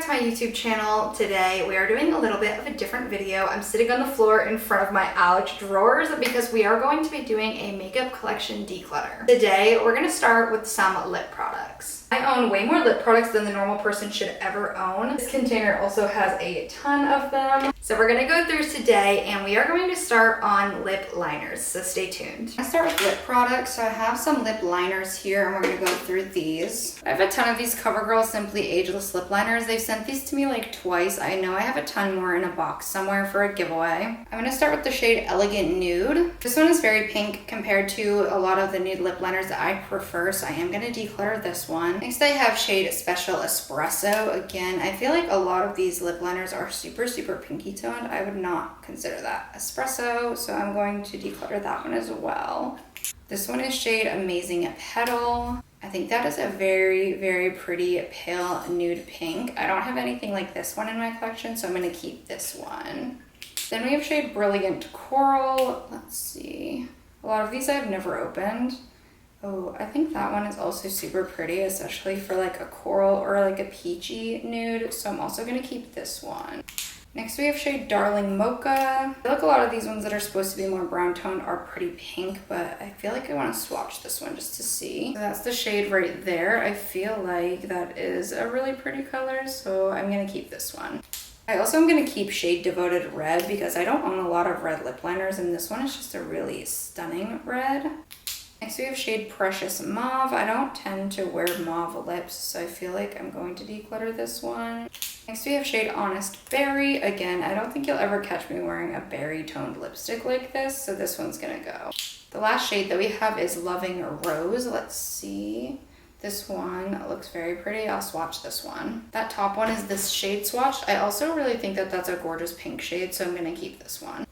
to my YouTube channel. Today we are doing a little bit of a different video. I'm sitting on the floor in front of my Ouch drawers because we are going to be doing a makeup collection declutter. Today we're going to start with some lip products. I own way more lip products than the normal person should ever own. This container also has a ton of them. So we're going to go through today and we are going to start on lip liners, so stay tuned. I start with lip products, so I have some lip liners here and we're going to go through these. I have a ton of these CoverGirl Simply Ageless lip liners. They've sent these to me like twice. I know I have a ton more in a box somewhere for a giveaway. I'm going to start with the shade Elegant Nude. This one is very pink compared to a lot of the nude lip liners that I prefer, so I am going to declutter this one. Next I have shade Special Espresso. Again, I feel like a lot of these lip liners are super pinky toned. I would not consider that espresso, so I'm going to declutter that one as well. This one is shade Amazing Petal. I think that is a very pretty pale nude pink. I don't have anything like this one in my collection, so I'm going to keep this one. Then we have shade Brilliant Coral. Let's see. A lot of these I've never opened. Oh, I think that one is also super pretty, especially for like a coral or like a peachy nude. So I'm also going to keep this one. Next we have shade Darling Mocha. I feel like a lot of these ones that are supposed to be more brown toned are pretty pink, but I feel like I want to swatch this one just to see. So that's the shade right there. I feel like that is a really pretty color, so I'm going to keep this one. I also am going to keep shade Devoted Red because I don't own a lot of red lip liners, and this one is just a really stunning red. Next we have shade Precious Mauve. I don't tend to wear mauve lips, so I feel like I'm going to declutter this one. Next we have shade Honest Berry. Again, I don't think you'll ever catch me wearing a berry toned lipstick like this, so this one's gonna go. The last shade that we have is Loving Rose. Let's see. This one looks very pretty. I'll swatch this one. That top one is this shade swatched. I also really think that that's a gorgeous pink shade, so I'm gonna keep this one.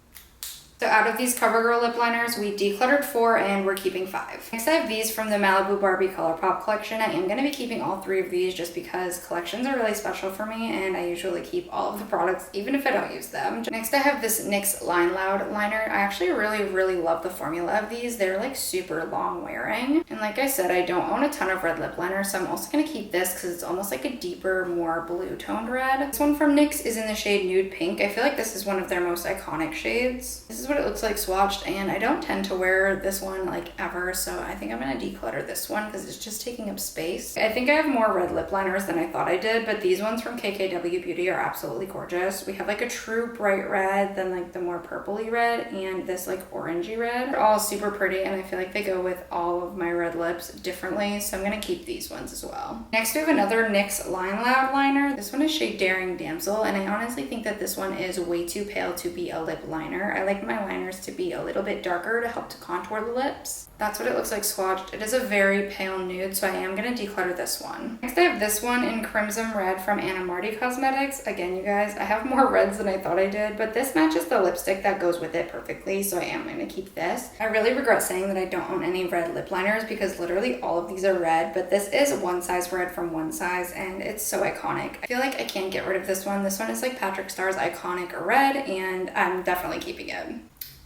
So out of these CoverGirl lip liners, we decluttered 4 and we're keeping 5. Next I have these from the Malibu Barbie ColourPop collection. I am going to be keeping all 3 of these just because collections are really special for me and I usually keep all of the products even if I don't use them. Next I have this NYX Line Loud liner. I actually really love the formula of these. They're like super long wearing. And like I said, I don't own a ton of red lip liners, so I'm also going to keep this because it's almost like a deeper, more blue toned red. This one from NYX is in the shade Nude Pink. I feel like this is one of their most iconic shades. This is what it looks like swatched, and I don't tend to wear this one like ever, so I think I'm gonna declutter this one because it's just taking up space. I think I have more red lip liners than I thought I did, but these ones from KKW Beauty are absolutely gorgeous. We have like a true bright red, then like the more purpley red, and this like orangey red. They're all super pretty, and I feel like they go with all of my red lips differently, so I'm gonna keep these ones as well. Next we have another NYX Line Loud liner. This one is shade Daring Damsel, and I honestly think that this one is way too pale to be a lip liner. I like my liners to be a little bit darker to help to contour the lips. That's what it looks like swatched. It is a very pale nude, so I am going to declutter this one. Next I have this one in Crimson Red from Anna Marty Cosmetics. Again, you guys, I have more reds than I thought I did, but this matches the lipstick that goes with it perfectly, so I am going to keep this. I really regret saying that I don't own any red lip liners because literally all of these are red, but this is one size red from one size, and it's so iconic. I feel like I can't get rid of this one. This one is like Patrick Starr's iconic red, and I'm definitely keeping it.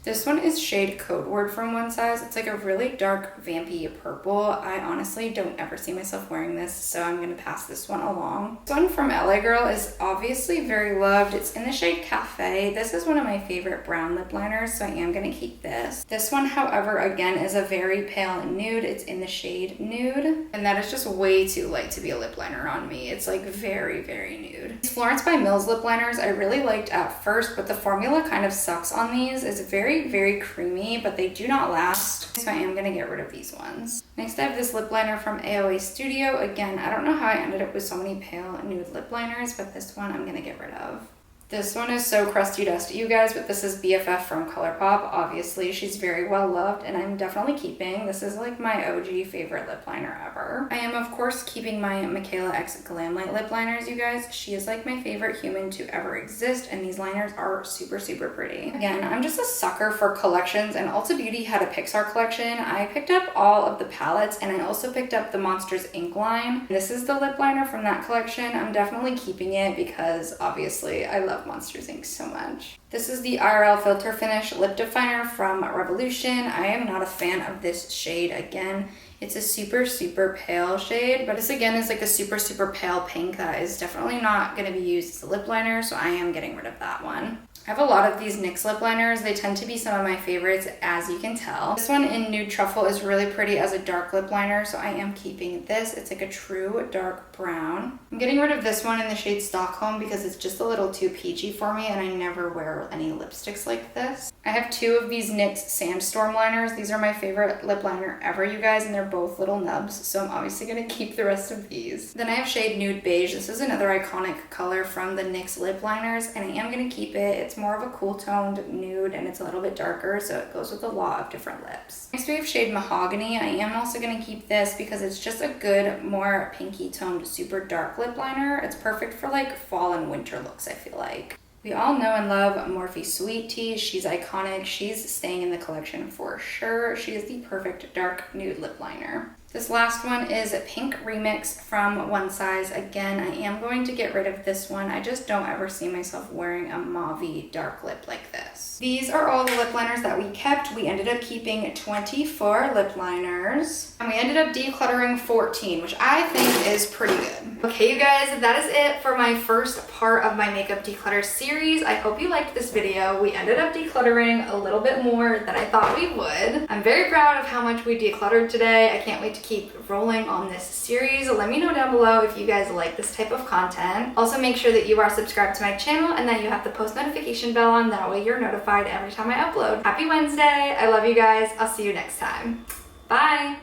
This one is shade Code Word from One Size. It's like a really dark vampy purple. I honestly don't ever see myself wearing this, so I'm gonna pass this one along. This one from LA Girl is obviously very loved. It's in the shade Cafe. This is one of my favorite brown lip liners, so I am gonna keep this. This one, however, again, is a very pale nude. It's in the shade Nude, and that is just way too light to be a lip liner on me. It's like very nude. These Florence by Mills lip liners I really liked at first, but the formula kind of sucks on these. It's very creamy, but they do not last, so I am going to get rid of these ones. Next I have this lip liner from AOA Studio. Again, I don't know how I ended up with so many pale nude lip liners, but this one I'm going to get rid of. This one is so crusty dusty, you guys, but this is BFF from ColourPop. Obviously, she's very well loved, and I'm definitely keeping. This is like my OG favorite lip liner ever. I am, of course, keeping my Michaela X Glam Light lip liners, you guys. She is like my favorite human to ever exist, and these liners are super pretty. Again, I'm just a sucker for collections, and Ulta Beauty had a Pixar collection. I picked up all of the palettes, and I also picked up the Monsters Inc. line. This is the lip liner from that collection. I'm definitely keeping it because, obviously, I love Monsters Inc. so much. This is the IRL Filter Finish Lip Definer from Revolution. I am not a fan of this shade. Again, It's a super, super pale shade, but this again is like a super, super pale pink that is definitely not gonna be used as a lip liner, so I am getting rid of that one. I have a lot of these NYX lip liners. They tend to be some of my favorites, as you can tell. This one in Nude Truffle is really pretty as a dark lip liner, so I am keeping this. It's like a true dark brown. I'm getting rid of this one in the shade Stockholm because it's just a little too peachy for me, and I never wear any lipsticks like this. I have two of these NYX Sandstorm liners. These are my favorite lip liner ever, you guys, and they're both little nubs, so I'm obviously gonna keep the rest of these. Then I have shade Nude Beige. This is another iconic color from the NYX lip liners, and I am gonna keep it. It's more of a cool toned nude and it's a little bit darker, so it goes with a lot of different lips. Next we have shade Mahogany. I am also going to keep this because it's just a good, more pinky toned, super dark lip liner. It's perfect for like fall and winter looks, I feel like. We all know and love Morphe Sweet Tea. She's iconic. She's staying in the collection for sure. She is the perfect dark nude lip liner. This last one is a Pink Remix from One Size. Again, I am going to get rid of this one. I just don't ever see myself wearing a mauve dark lip like this. These are all the lip liners that we kept. We ended up keeping 24 lip liners, and we ended up decluttering 14, which I think is pretty good. Okay, you guys, that is it for my first part of my makeup declutter series. I hope you liked this video. We ended up decluttering a little bit more than I thought we would. I'm very proud of how much we decluttered today. I can't wait to keep rolling on this series. Let me know down below if you guys like this type of content. Also, make sure that you are subscribed to my channel and that you have the post notification bell on. That way you're notified every time I upload. Happy Wednesday. I love you guys. I'll see you next time. Bye.